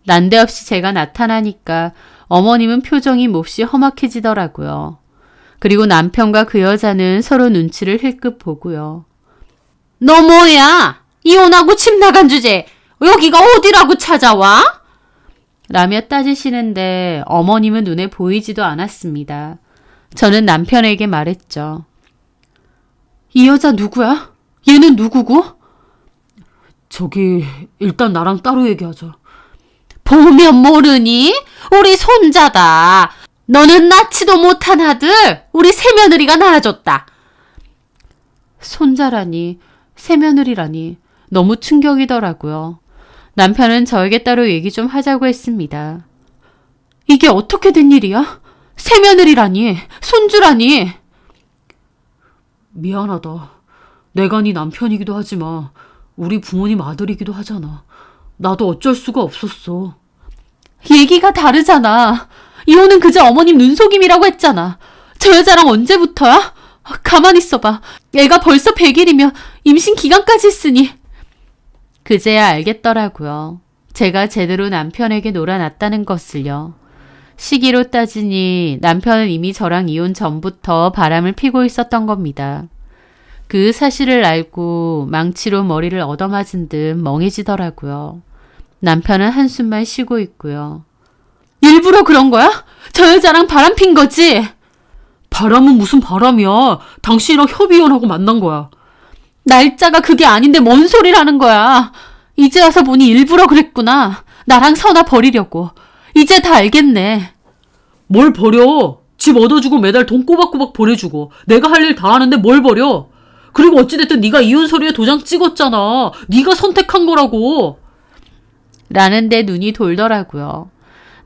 난데없이 제가 나타나니까 어머님은 표정이 몹시 험악해지더라고요. 그리고 남편과 그 여자는 서로 눈치를 힐끗 보고요. 너 뭐야? 이혼하고 집 나간 주제 여기가 어디라고 찾아와? 라며 따지시는데 어머님은 눈에 보이지도 않았습니다. 저는 남편에게 말했죠. 이 여자 누구야? 얘는 누구고? 저기 일단 나랑 따로 얘기하자. 보면 모르니? 우리 손자다. 너는 낳지도 못한 아들 우리 새며느리가 낳아줬다. 손자라니, 새며느리라니 너무 충격이더라고요. 남편은 저에게 따로 얘기 좀 하자고 했습니다. 이게 어떻게 된 일이야? 새며느리라니, 손주라니. 미안하다. 내가 네 남편이기도 하지만 우리 부모님 아들이기도 하잖아. 나도 어쩔 수가 없었어. 얘기가 다르잖아. 이혼은 그저 어머님 눈속임이라고 했잖아. 저 여자랑 언제부터야? 가만히 있어봐. 애가 벌써 100일이면 임신 기간까지 있으니. 그제야 알겠더라고요. 제가 제대로 남편에게 놀아놨다는 것을요. 시기로 따지니 남편은 이미 저랑 이혼 전부터 바람을 피고 있었던 겁니다. 그 사실을 알고 망치로 머리를 얻어맞은 듯 멍해지더라고요. 남편은 한숨만 쉬고 있고요. 일부러 그런 거야? 저 여자랑 바람 핀 거지? 바람은 무슨 바람이야. 당신이랑 협의원하고 만난 거야. 날짜가 그게 아닌데 뭔 소리라는 거야. 이제 와서 보니 일부러 그랬구나. 나랑 선아 버리려고. 이제 다 알겠네. 뭘 버려? 집 얻어주고 매달 돈 꼬박꼬박 보내주고 내가 할 일 다 하는데 뭘 버려? 그리고 어찌됐든 네가 이혼 서류에 도장 찍었잖아. 네가 선택한 거라고. 라는데 눈이 돌더라고요.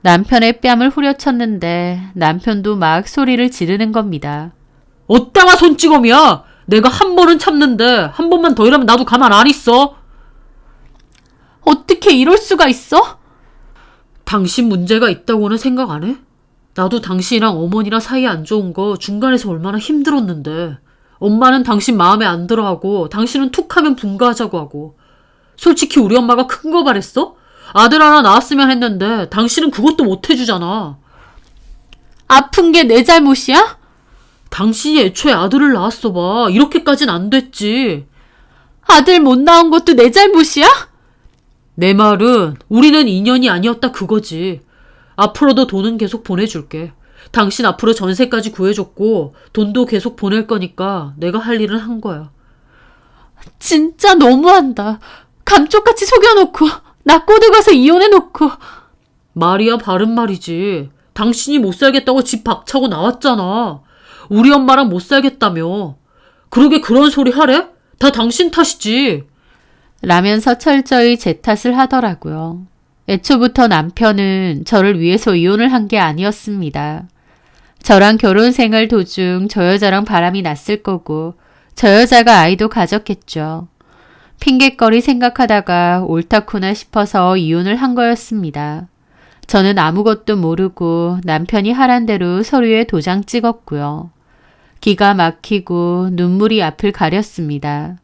남편의 뺨을 후려쳤는데 남편도 막 소리를 지르는 겁니다. 어따가 손찌검이야. 내가 한 번은 참는데 한 번만 더 이러면 나도 가만 안 있어. 어떻게 이럴 수가 있어? 당신 문제가 있다고는 생각 안 해? 나도 당신이랑 어머니랑 사이 안 좋은 거 중간에서 얼마나 힘들었는데. 엄마는 당신 마음에 안 들어하고 당신은 툭하면 분가하자고 하고. 솔직히 우리 엄마가 큰 거 바랬어? 아들 하나 낳았으면 했는데 당신은 그것도 못 해주잖아. 아픈 게 내 잘못이야? 당신이 애초에 아들을 낳았어 봐. 이렇게까진 안 됐지. 아들 못 낳은 것도 내 잘못이야? 내 말은 우리는 인연이 아니었다 그거지. 앞으로도 돈은 계속 보내줄게. 당신 앞으로 전세까지 구해줬고 돈도 계속 보낼 거니까 내가 할 일은 한 거야. 진짜 너무한다. 감쪽같이 속여놓고 나 꼬드가서 이혼해놓고. 말이야 바른 말이지. 당신이 못 살겠다고 집 박차고 나왔잖아. 우리 엄마랑 못 살겠다며. 그러게 그런 소리 하래? 다 당신 탓이지. 라면서 철저히 제 탓을 하더라고요. 애초부터 남편은 저를 위해서 이혼을 한 게 아니었습니다. 저랑 결혼 생활 도중 저 여자랑 바람이 났을 거고 저 여자가 아이도 가졌겠죠. 핑곗거리 생각하다가 옳다구나 싶어서 이혼을 한 거였습니다. 저는 아무것도 모르고 남편이 하란 대로 서류에 도장 찍었고요. 기가 막히고 눈물이 앞을 가렸습니다.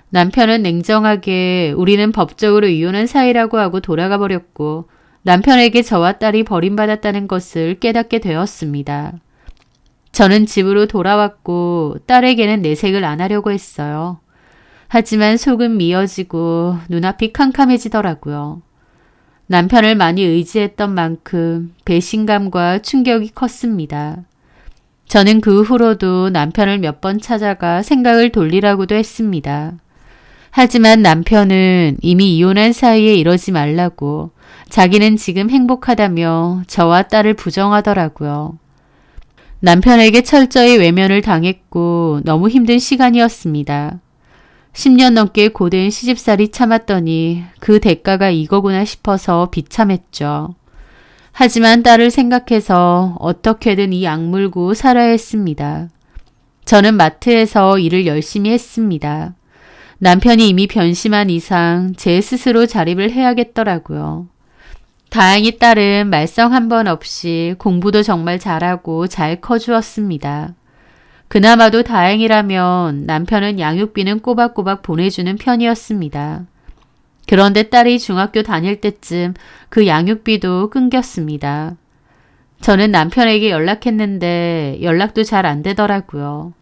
남편은 냉정하게 우리는 법적으로 이혼한 사이라고 하고 돌아가 버렸고 남편에게 저와 딸이 버림받았다는 것을 깨닫게 되었습니다. 저는 집으로 돌아왔고 딸에게는 내색을 안 하려고 했어요. 하지만 속은 미어지고 눈앞이 캄캄해지더라고요. 남편을 많이 의지했던 만큼 배신감과 충격이 컸습니다. 저는 그 후로도 남편을 몇 번 찾아가 생각을 돌리라고도 했습니다. 하지만 남편은 이미 이혼한 사이에 이러지 말라고 자기는 지금 행복하다며 저와 딸을 부정하더라고요. 남편에게 철저히 외면을 당했고 너무 힘든 시간이었습니다. 10년 넘게 고된 시집살이 참았더니 그 대가가 이거구나 싶어서 비참했죠. 하지만 딸을 생각해서 어떻게든 이 악물고 살아야 했습니다. 저는 마트에서 일을 열심히 했습니다. 남편이 이미 변심한 이상 제 스스로 자립을 해야겠더라고요. 다행히 딸은 말썽 한 번 없이 공부도 정말 잘하고 잘 커주었습니다. 그나마도 다행이라면 남편은 양육비는 꼬박꼬박 보내주는 편이었습니다. 그런데 딸이 중학교 다닐 때쯤 그 양육비도 끊겼습니다. 저는 남편에게 연락했는데 연락도 잘 안 되더라고요.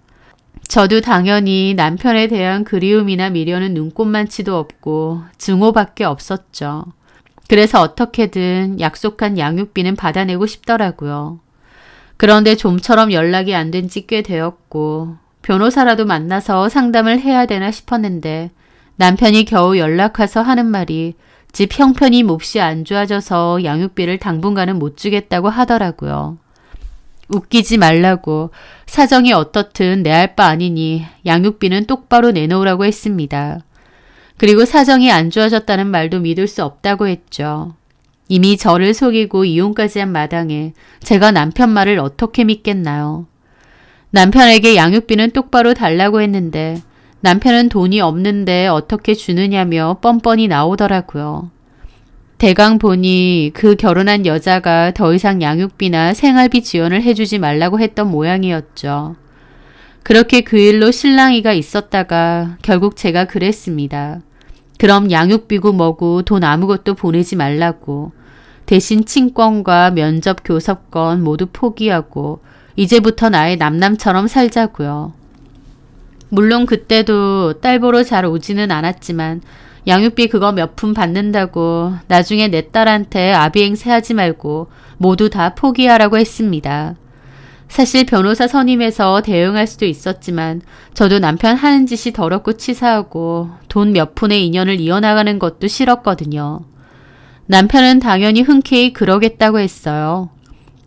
저도 당연히 남편에 대한 그리움이나 미련은 눈꼽만치도 없고 증오밖에 없었죠. 그래서 어떻게든 약속한 양육비는 받아내고 싶더라고요. 그런데 좀처럼 연락이 안 된 지 꽤 되었고 변호사라도 만나서 상담을 해야 되나 싶었는데 남편이 겨우 연락 와서 하는 말이 집 형편이 몹시 안 좋아져서 양육비를 당분간은 못 주겠다고 하더라고요. 웃기지 말라고 사정이 어떻든 내 할 바 아니니 양육비는 똑바로 내놓으라고 했습니다. 그리고 사정이 안 좋아졌다는 말도 믿을 수 없다고 했죠. 이미 저를 속이고 이혼까지 한 마당에 제가 남편 말을 어떻게 믿겠나요? 남편에게 양육비는 똑바로 달라고 했는데 남편은 돈이 없는데 어떻게 주느냐며 뻔뻔히 나오더라고요. 대강 보니 그 결혼한 여자가 더 이상 양육비나 생활비 지원을 해주지 말라고 했던 모양이었죠. 그렇게 그 일로 실랑이가 있었다가 결국 제가 그랬습니다. 그럼 양육비고 뭐고 돈 아무것도 보내지 말라고. 대신 친권과 면접 교섭권 모두 포기하고 이제부터 나의 남남처럼 살자고요. 물론 그때도 딸 보러 잘 오지는 않았지만 양육비 그거 몇 푼 받는다고 나중에 내 딸한테 아비행세하지 말고 모두 다 포기하라고 했습니다. 사실 변호사 선임해서 대응할 수도 있었지만 저도 남편 하는 짓이 더럽고 치사하고 돈 몇 푼의 인연을 이어나가는 것도 싫었거든요. 남편은 당연히 흔쾌히 그러겠다고 했어요.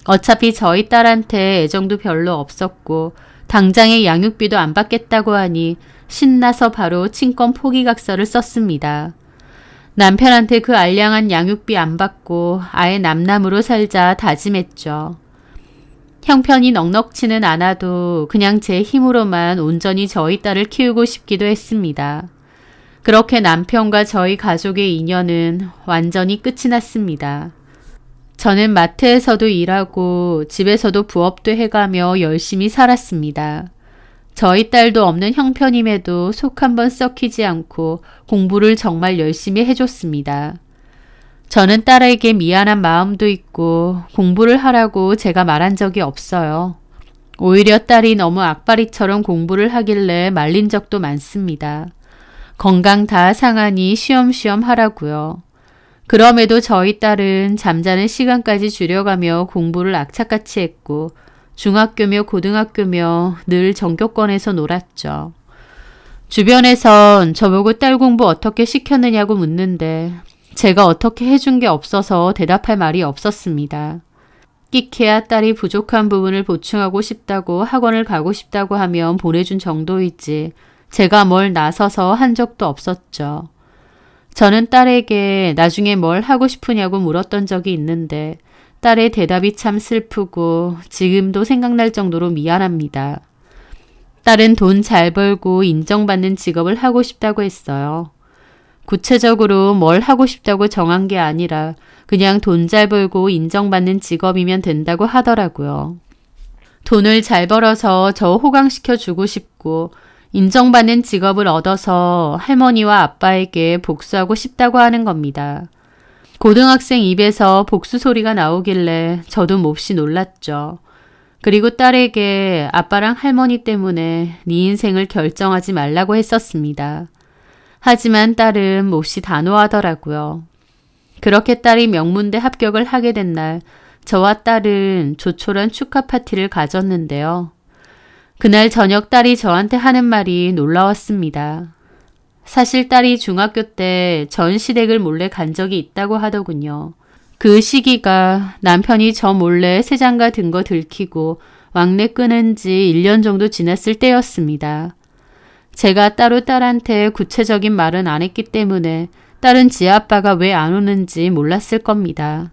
어차피 저희 딸한테 애정도 별로 없었고 당장의 양육비도 안 받겠다고 하니 신나서 바로 친권 포기각서를 썼습니다. 남편한테 그 알량한 양육비 안 받고 아예 남남으로 살자 다짐했죠. 형편이 넉넉치는 않아도 그냥 제 힘으로만 온전히 저희 딸을 키우고 싶기도 했습니다. 그렇게 남편과 저희 가족의 인연은 완전히 끝이 났습니다. 저는 마트에서도 일하고 집에서도 부업도 해가며 열심히 살았습니다. 저희 딸도 없는 형편임에도 속 한번 썩히지 않고 공부를 정말 열심히 해줬습니다. 저는 딸에게 미안한 마음도 있고 공부를 하라고 제가 말한 적이 없어요. 오히려 딸이 너무 악바리처럼 공부를 하길래 말린 적도 많습니다. 건강 다 상하니 쉬엄쉬엄 하라고요. 그럼에도 저희 딸은 잠자는 시간까지 줄여가며 공부를 악착같이 했고 중학교며 고등학교며 늘 전교권에서 놀았죠. 주변에선 저보고 딸 공부 어떻게 시켰느냐고 묻는데 제가 어떻게 해준 게 없어서 대답할 말이 없었습니다. 끼케야 딸이 부족한 부분을 보충하고 싶다고 학원을 가고 싶다고 하면 보내준 정도이지 제가 뭘 나서서 한 적도 없었죠. 저는 딸에게 나중에 뭘 하고 싶으냐고 물었던 적이 있는데 딸의 대답이 참 슬프고 지금도 생각날 정도로 미안합니다. 딸은 돈 잘 벌고 인정받는 직업을 하고 싶다고 했어요. 구체적으로 뭘 하고 싶다고 정한 게 아니라 그냥 돈 잘 벌고 인정받는 직업이면 된다고 하더라고요. 돈을 잘 벌어서 저 호강시켜 주고 싶고 인정받는 직업을 얻어서 할머니와 아빠에게 복수하고 싶다고 하는 겁니다. 고등학생 입에서 복수 소리가 나오길래 저도 몹시 놀랐죠. 그리고 딸에게 아빠랑 할머니 때문에 네 인생을 결정하지 말라고 했었습니다. 하지만 딸은 몹시 단호하더라고요. 그렇게 딸이 명문대 합격을 하게 된 날 저와 딸은 조촐한 축하 파티를 가졌는데요. 그날 저녁 딸이 저한테 하는 말이 놀라웠습니다. 사실 딸이 중학교 때 전시댁을 몰래 간 적이 있다고 하더군요. 그 시기가 남편이 저 몰래 새장가 든 거 들키고 왕래 끊은 지 1년 정도 지났을 때였습니다. 제가 따로 딸한테 구체적인 말은 안 했기 때문에 딸은 지 아빠가 왜 안 오는지 몰랐을 겁니다.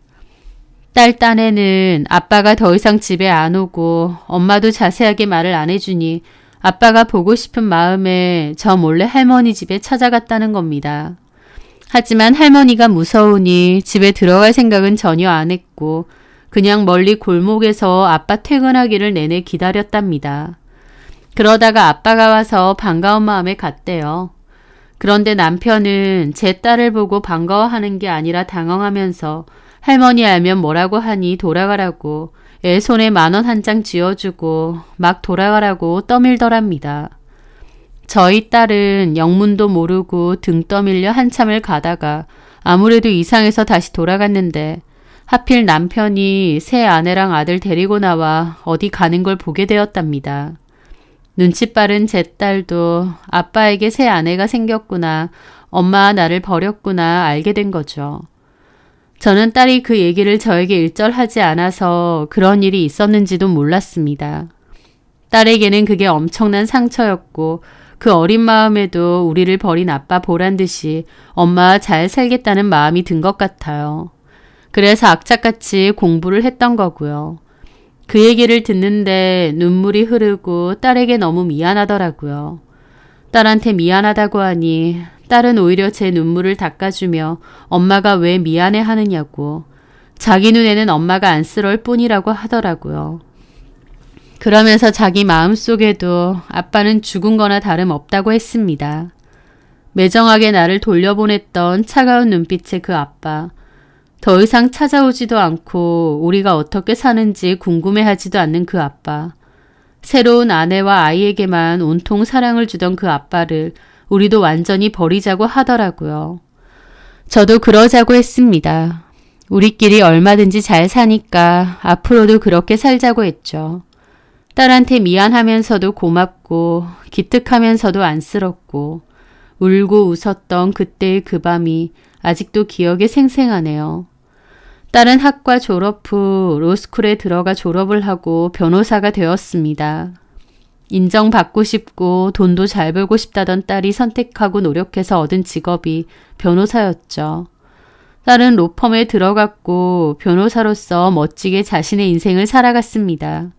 딸 딴에는 아빠가 더 이상 집에 안 오고 엄마도 자세하게 말을 안 해주니 아빠가 보고 싶은 마음에 저 몰래 할머니 집에 찾아갔다는 겁니다. 하지만 할머니가 무서우니 집에 들어갈 생각은 전혀 안 했고 그냥 멀리 골목에서 아빠 퇴근하기를 내내 기다렸답니다. 그러다가 아빠가 와서 반가운 마음에 갔대요. 그런데 남편은 제 딸을 보고 반가워하는 게 아니라 당황하면서 할머니 알면 뭐라고 하니 돌아가라고 애 손에 10,000원 한 장 쥐어주고 막 돌아가라고 떠밀더랍니다. 저희 딸은 영문도 모르고 등 떠밀려 한참을 가다가 아무래도 이상해서 다시 돌아갔는데 하필 남편이 새 아내랑 아들 데리고 나와 어디 가는 걸 보게 되었답니다. 눈치 빠른 제 딸도 아빠에게 새 아내가 생겼구나, 엄마가 나를 버렸구나 알게 된 거죠. 저는 딸이 그 얘기를 저에게 일절하지 않아서 그런 일이 있었는지도 몰랐습니다. 딸에게는 그게 엄청난 상처였고 그 어린 마음에도 우리를 버린 아빠 보란 듯이 엄마와 잘 살겠다는 마음이 든 것 같아요. 그래서 악착같이 공부를 했던 거고요. 그 얘기를 듣는데 눈물이 흐르고 딸에게 너무 미안하더라고요. 딸한테 미안하다고 하니 딸은 오히려 제 눈물을 닦아주며 엄마가 왜 미안해 하느냐고 자기 눈에는 엄마가 안쓰러울 뿐이라고 하더라고요. 그러면서 자기 마음속에도 아빠는 죽은 거나 다름없다고 했습니다. 매정하게 나를 돌려보냈던 차가운 눈빛의 그 아빠. 더 이상 찾아오지도 않고 우리가 어떻게 사는지 궁금해하지도 않는 그 아빠. 새로운 아내와 아이에게만 온통 사랑을 주던 그 아빠를 우리도 완전히 버리자고 하더라고요. 저도 그러자고 했습니다. 우리끼리 얼마든지 잘 사니까 앞으로도 그렇게 살자고 했죠. 딸한테 미안하면서도 고맙고 기특하면서도 안쓰럽고 울고 웃었던 그때의 그 밤이 아직도 기억에 생생하네요. 딸은 학과 졸업 후 로스쿨에 들어가 졸업을 하고 변호사가 되었습니다. 인정받고 싶고 돈도 잘 벌고 싶다던 딸이 선택하고 노력해서 얻은 직업이 변호사였죠. 딸은 로펌에 들어갔고 변호사로서 멋지게 자신의 인생을 살아갔습니다.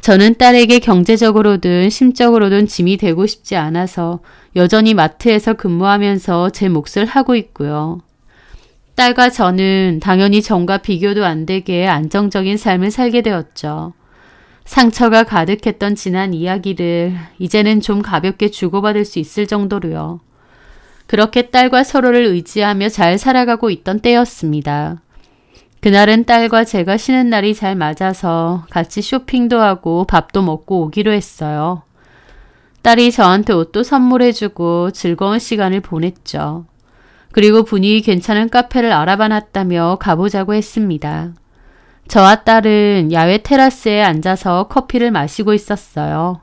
저는 딸에게 경제적으로든 심적으로든 짐이 되고 싶지 않아서 여전히 마트에서 근무하면서 제 몫을 하고 있고요. 딸과 저는 당연히 전과 비교도 안 되게 안정적인 삶을 살게 되었죠. 상처가 가득했던 지난 이야기를 이제는 좀 가볍게 주고받을 수 있을 정도로요. 그렇게 딸과 서로를 의지하며 잘 살아가고 있던 때였습니다. 그날은 딸과 제가 쉬는 날이 잘 맞아서 같이 쇼핑도 하고 밥도 먹고 오기로 했어요. 딸이 저한테 옷도 선물해주고 즐거운 시간을 보냈죠. 그리고 분위기 괜찮은 카페를 알아봐 놨다며 가보자고 했습니다. 저와 딸은 야외 테라스에 앉아서 커피를 마시고 있었어요.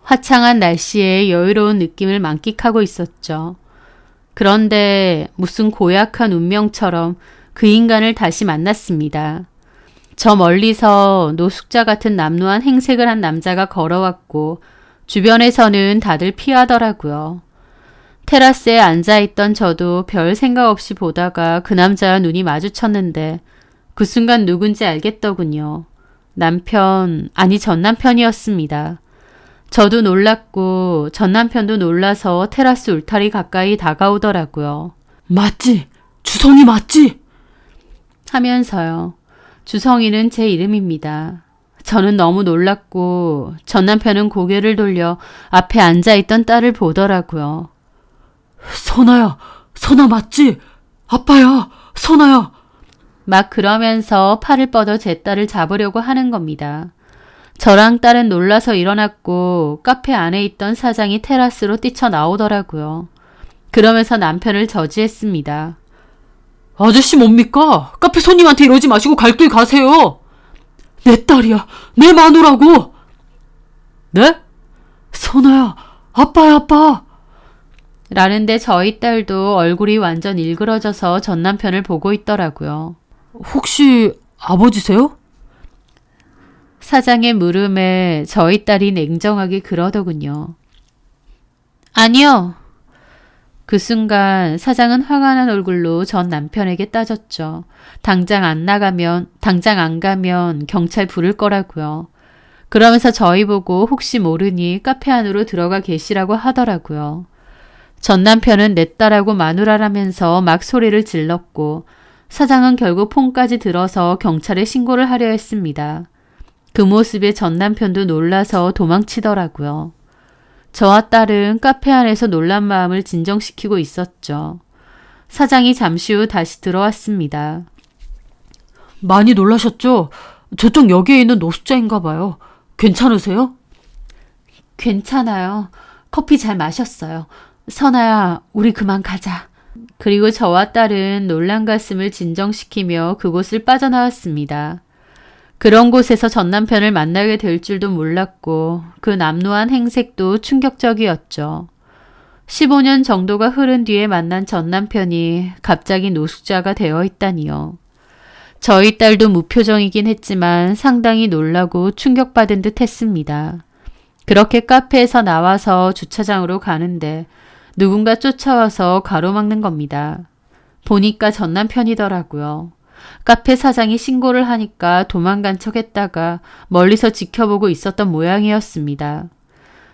화창한 날씨에 여유로운 느낌을 만끽하고 있었죠. 그런데 무슨 고약한 운명처럼 그 인간을 다시 만났습니다. 저 멀리서 노숙자 같은 남루한 행색을 한 남자가 걸어왔고 주변에서는 다들 피하더라고요. 테라스에 앉아있던 저도 별 생각 없이 보다가 그 남자와 눈이 마주쳤는데 그 순간 누군지 알겠더군요. 전 남편이었습니다. 저도 놀랐고 전 남편도 놀라서 테라스 울타리 가까이 다가오더라고요. 맞지? 주성이 맞지? 하면서요. 주성이는 제 이름입니다. 저는 너무 놀랐고 전 남편은 고개를 돌려 앞에 앉아있던 딸을 보더라고요. 선아 맞지? 아빠야, 선아야. 막 그러면서 팔을 뻗어 제 딸을 잡으려고 하는 겁니다. 저랑 딸은 놀라서 일어났고 카페 안에 있던 사장이 테라스로 뛰쳐나오더라고요. 그러면서 남편을 저지했습니다. 아저씨 뭡니까? 카페 손님한테 이러지 마시고 갈 길 가세요. 내 딸이야. 내 마누라고. 네? 선아야, 아빠야, 아빠. 라는데 저희 딸도 얼굴이 완전 일그러져서 전 남편을 보고 있더라고요. 혹시 아버지세요? 사장의 물음에 저희 딸이 냉정하게 그러더군요. 아니요. 그 순간 사장은 화가 난 얼굴로 전 남편에게 따졌죠. 당장 안 가면 경찰 부를 거라고요. 그러면서 저희 보고 혹시 모르니 카페 안으로 들어가 계시라고 하더라고요. 전 남편은 내 딸하고 마누라라면서 막 소리를 질렀고 사장은 결국 폰까지 들어서 경찰에 신고를 하려 했습니다. 그 모습에 전 남편도 놀라서 도망치더라고요. 저와 딸은 카페 안에서 놀란 마음을 진정시키고 있었죠. 사장이 잠시 후 다시 들어왔습니다. 많이 놀라셨죠? 저쪽 역에 있는 노숙자인가 봐요. 괜찮으세요? 괜찮아요. 커피 잘 마셨어요. 선아야, 우리 그만 가자. 그리고 저와 딸은 놀란 가슴을 진정시키며 그곳을 빠져나왔습니다. 그런 곳에서 전 남편을 만나게 될 줄도 몰랐고 그 남루한 행색도 충격적이었죠. 15년 정도가 흐른 뒤에 만난 전 남편이 갑자기 노숙자가 되어 있다니요. 저희 딸도 무표정이긴 했지만 상당히 놀라고 충격받은 듯 했습니다. 그렇게 카페에서 나와서 주차장으로 가는데 누군가 쫓아와서 가로막는 겁니다. 보니까 전 남편이더라고요. 카페 사장이 신고를 하니까 도망간 척 했다가 멀리서 지켜보고 있었던 모양이었습니다.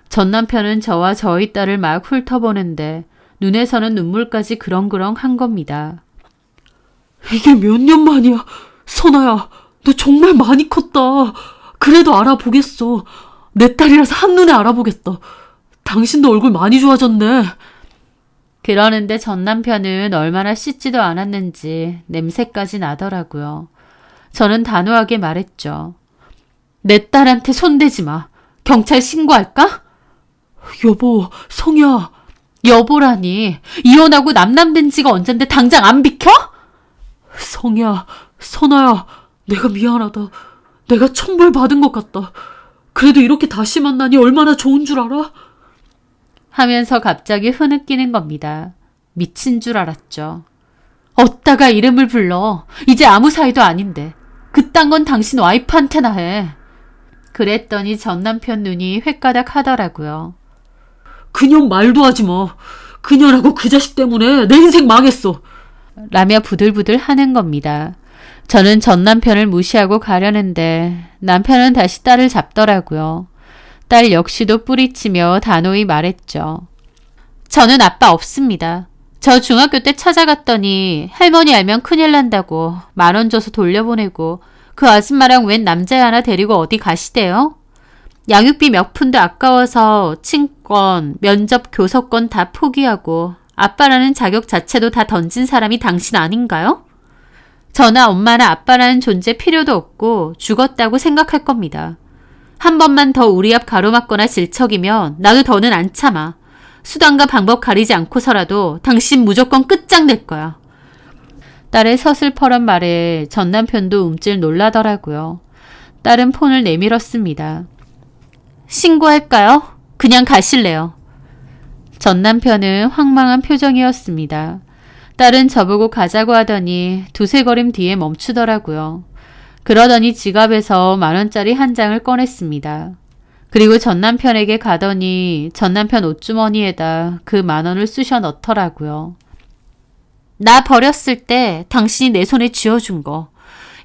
전 남편은 저와 저희 딸을 막 훑어보는데 눈에서는 눈물까지 그렁그렁한 겁니다. 이게 몇 년 만이야. 선아야, 너 정말 많이 컸다. 그래도 알아보겠어. 내 딸이라서 한눈에 알아보겠다. 당신도 얼굴 많이 좋아졌네. 그러는데 전 남편은 얼마나 씻지도 않았는지 냄새까지 나더라고요. 저는 단호하게 말했죠. 내 딸한테 손대지 마. 경찰 신고할까? 여보, 성이야. 여보라니. 이혼하고 남남된 지가 언젠데 당장 안 비켜? 성이야, 선아야, 내가 미안하다. 내가 천벌 받은 것 같다. 그래도 이렇게 다시 만나니 얼마나 좋은 줄 알아? 하면서 갑자기 흐느끼는 겁니다. 미친 줄 알았죠. 어디다가 이름을 불러. 이제 아무 사이도 아닌데. 그딴 건 당신 와이프한테나 해. 그랬더니 전 남편 눈이 횟가닥 하더라고요. 그년 말도 하지 마. 그년하고 그 자식 때문에 내 인생 망했어. 라며 부들부들 하는 겁니다. 저는 전 남편을 무시하고 가려는데 남편은 다시 딸을 잡더라고요. 딸 역시도 뿌리치며 단호히 말했죠. 저는 아빠 없습니다. 저 중학교 때 찾아갔더니 할머니 알면 큰일 난다고 10,000원 줘서 돌려보내고 그 아줌마랑 웬 남자 하나 데리고 어디 가시대요? 양육비 몇 푼도 아까워서 친권, 면접, 교섭권 다 포기하고 아빠라는 자격 자체도 다 던진 사람이 당신 아닌가요? 저나 엄마나 아빠라는 존재 필요도 없고 죽었다고 생각할 겁니다. 한 번만 더 우리 앞 가로막거나 질척이면 나도 더는 안 참아. 수단과 방법 가리지 않고서라도 당신 무조건 끝장낼 거야. 딸의 서슬퍼런 말에 전 남편도 움찔 놀라더라고요. 딸은 폰을 내밀었습니다. 신고할까요? 그냥 가실래요? 전 남편은 황망한 표정이었습니다. 딸은 저보고 가자고 하더니 두세 걸음 뒤에 멈추더라고요. 그러더니 지갑에서 10,000원짜리 한 장을 꺼냈습니다. 그리고 전 남편에게 가더니 전 남편 옷주머니에다 그 10,000원을 쑤셔 넣더라고요. 나 버렸을 때 당신이 내 손에 쥐어준 거.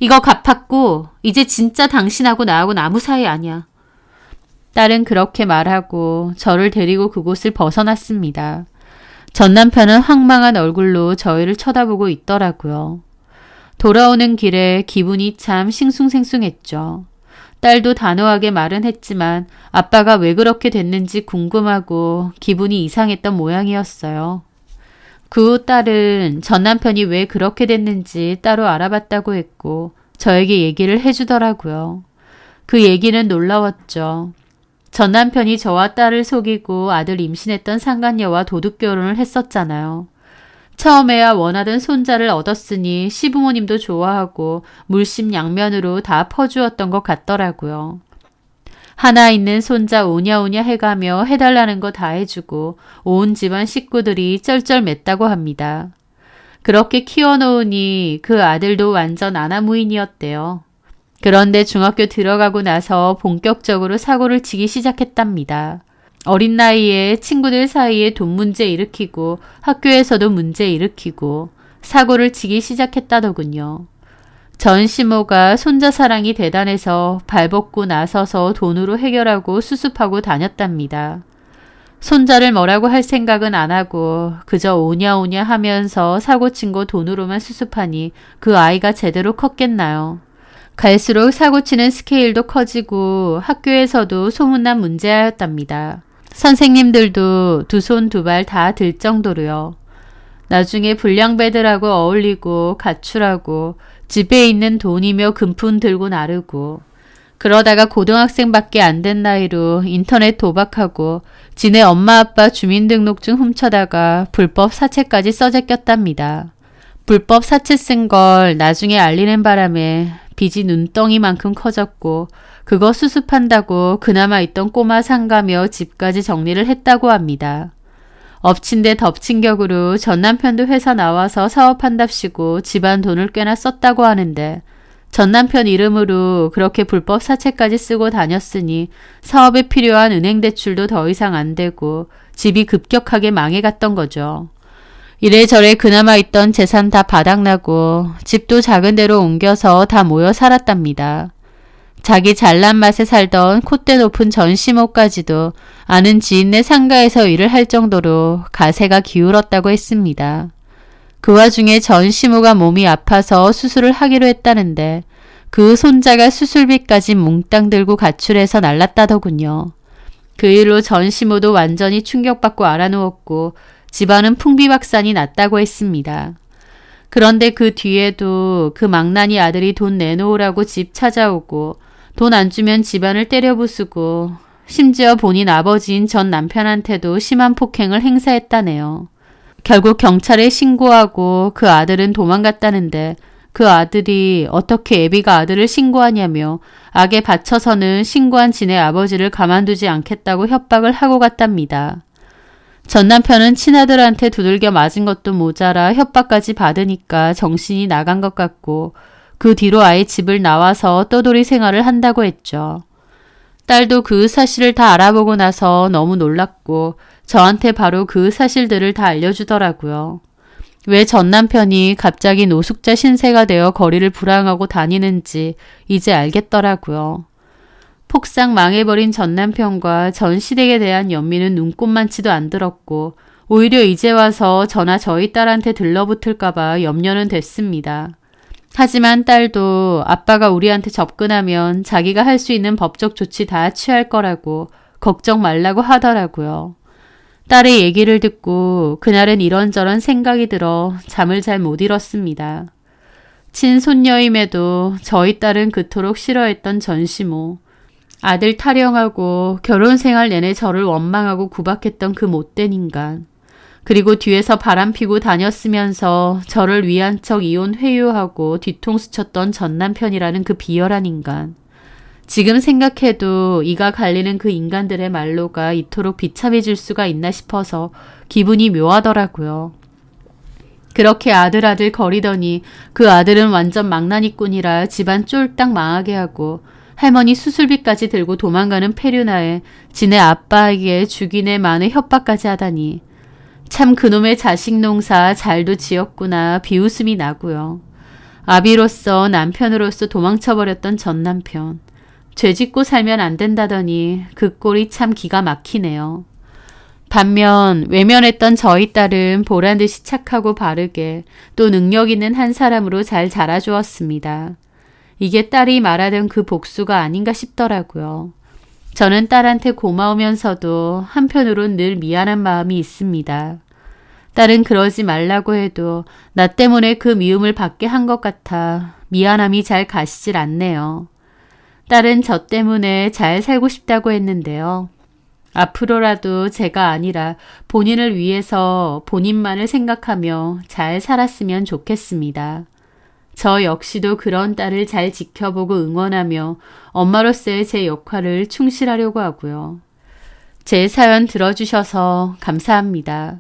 이거 갚았고 이제 진짜 당신하고 나하고는 아무 사이 아니야. 딸은 그렇게 말하고 저를 데리고 그곳을 벗어났습니다. 전 남편은 황망한 얼굴로 저희를 쳐다보고 있더라고요. 돌아오는 길에 기분이 참 싱숭생숭했죠. 딸도 단호하게 말은 했지만 아빠가 왜 그렇게 됐는지 궁금하고 기분이 이상했던 모양이었어요. 그 후 딸은 전 남편이 왜 그렇게 됐는지 따로 알아봤다고 했고 저에게 얘기를 해주더라고요. 그 얘기는 놀라웠죠. 전 남편이 저와 딸을 속이고 아들 임신했던 상간녀와 도둑결혼을 했었잖아요. 처음에야 원하던 손자를 얻었으니 시부모님도 좋아하고 물심양면으로 다 퍼주었던 것 같더라고요. 하나 있는 손자 오냐오냐 해가며 해달라는 거 다 해주고 온 집안 식구들이 쩔쩔맸다고 합니다. 그렇게 키워놓으니 그 아들도 완전 아나무인이었대요. 그런데 중학교 들어가고 나서 본격적으로 사고를 치기 시작했답니다. 어린 나이에 친구들 사이에 돈 문제 일으키고 학교에서도 문제 일으키고 사고를 치기 시작했다더군요. 전 시모가 손자 사랑이 대단해서 발벗고 나서서 돈으로 해결하고 수습하고 다녔답니다. 손자를 뭐라고 할 생각은 안 하고 그저 오냐오냐 하면서 사고친 거 돈으로만 수습하니 그 아이가 제대로 컸겠나요. 갈수록 사고치는 스케일도 커지고 학교에서도 소문난 문제였답니다. 선생님들도 두 손 두 발 다 들 정도로요. 나중에 불량배들하고 어울리고 가출하고 집에 있는 돈이며 금품 들고 나르고 그러다가 고등학생밖에 안 된 나이로 인터넷 도박하고 지네 엄마 아빠 주민등록증 훔쳐다가 불법 사채까지 써제꼈답니다. 불법 사채 쓴 걸 나중에 알리는 바람에 빚이 눈덩이만큼 커졌고 그거 수습한다고 그나마 있던 꼬마 상가며 집까지 정리를 했다고 합니다. 엎친 데 덮친 격으로 전 남편도 회사 나와서 사업한답시고 집안 돈을 꽤나 썼다고 하는데 전 남편 이름으로 그렇게 불법 사채까지 쓰고 다녔으니 사업에 필요한 은행 대출도 더 이상 안 되고 집이 급격하게 망해갔던 거죠. 이래저래 그나마 있던 재산 다 바닥나고 집도 작은 데로 옮겨서 다 모여 살았답니다. 자기 잘난 맛에 살던 콧대 높은 전 시모까지도 아는 지인네 상가에서 일을 할 정도로 가세가 기울었다고 했습니다. 그 와중에 전 시모가 몸이 아파서 수술을 하기로 했다는데 그 손자가 수술비까지 몽땅 들고 가출해서 날랐다더군요. 그 일로 전 시모도 완전히 충격받고 알아누웠고 집안은 풍비박산이 났다고 했습니다. 그런데 그 뒤에도 그 망나니 아들이 돈 내놓으라고 집 찾아오고 돈 안 주면 집안을 때려 부수고 심지어 본인 아버지인 전 남편한테도 심한 폭행을 행사했다네요. 결국 경찰에 신고하고 그 아들은 도망갔다는데 그 아들이 어떻게 애비가 아들을 신고하냐며 악에 받쳐서는 신고한 지네 아버지를 가만두지 않겠다고 협박을 하고 갔답니다. 전 남편은 친아들한테 두들겨 맞은 것도 모자라 협박까지 받으니까 정신이 나간 것 같고 그 뒤로 아예 집을 나와서 떠돌이 생활을 한다고 했죠. 딸도 그 사실을 다 알아보고 나서 너무 놀랐고 저한테 바로 그 사실들을 다 알려주더라고요. 왜 전 남편이 갑자기 노숙자 신세가 되어 거리를 불황하고 다니는지 이제 알겠더라고요. 폭삭 망해버린 전 남편과 전 시댁에 대한 연민은 눈꼽만치도 안 들었고 오히려 이제 와서 저나 저희 딸한테 들러붙을까봐 염려는 됐습니다. 하지만 딸도 아빠가 우리한테 접근하면 자기가 할 수 있는 법적 조치 다 취할 거라고 걱정 말라고 하더라고요. 딸의 얘기를 듣고 그날은 이런저런 생각이 들어 잠을 잘 못 이뤘습니다. 친손녀임에도 저희 딸은 그토록 싫어했던 전시모. 아들 타령하고 결혼 생활 내내 저를 원망하고 구박했던 그 못된 인간. 그리고 뒤에서 바람피고 다녔으면서 저를 위한 척 이혼 회유하고 뒤통수 쳤던 전 남편이라는 그 비열한 인간. 지금 생각해도 이가 갈리는 그 인간들의 말로가 이토록 비참해질 수가 있나 싶어서 기분이 묘하더라고요. 그렇게 아들 거리더니 그 아들은 완전 망나니꾼이라 집안 쫄딱 망하게 하고 할머니 수술비까지 들고 도망가는 페류나에 지네 아빠에게 죽이네 마네 협박까지 하다니. 참 그놈의 자식 농사 잘도 지었구나 비웃음이 나고요. 아비로서 남편으로서 도망쳐버렸던 전 남편. 죄짓고 살면 안 된다더니 그 꼴이 참 기가 막히네요. 반면 외면했던 저희 딸은 보란듯이 착하고 바르게 또 능력 있는 한 사람으로 잘 자라주었습니다. 이게 딸이 말하던 그 복수가 아닌가 싶더라고요. 저는 딸한테 고마우면서도 한편으론 늘 미안한 마음이 있습니다. 딸은 그러지 말라고 해도 나 때문에 그 미움을 받게 한 것 같아 미안함이 잘 가시질 않네요. 딸은 저 때문에 잘 살고 싶다고 했는데요. 앞으로라도 제가 아니라 본인을 위해서 본인만을 생각하며 잘 살았으면 좋겠습니다. 저 역시도 그런 딸을 잘 지켜보고 응원하며 엄마로서의 제 역할을 충실하려고 하고요. 제 사연 들어주셔서 감사합니다.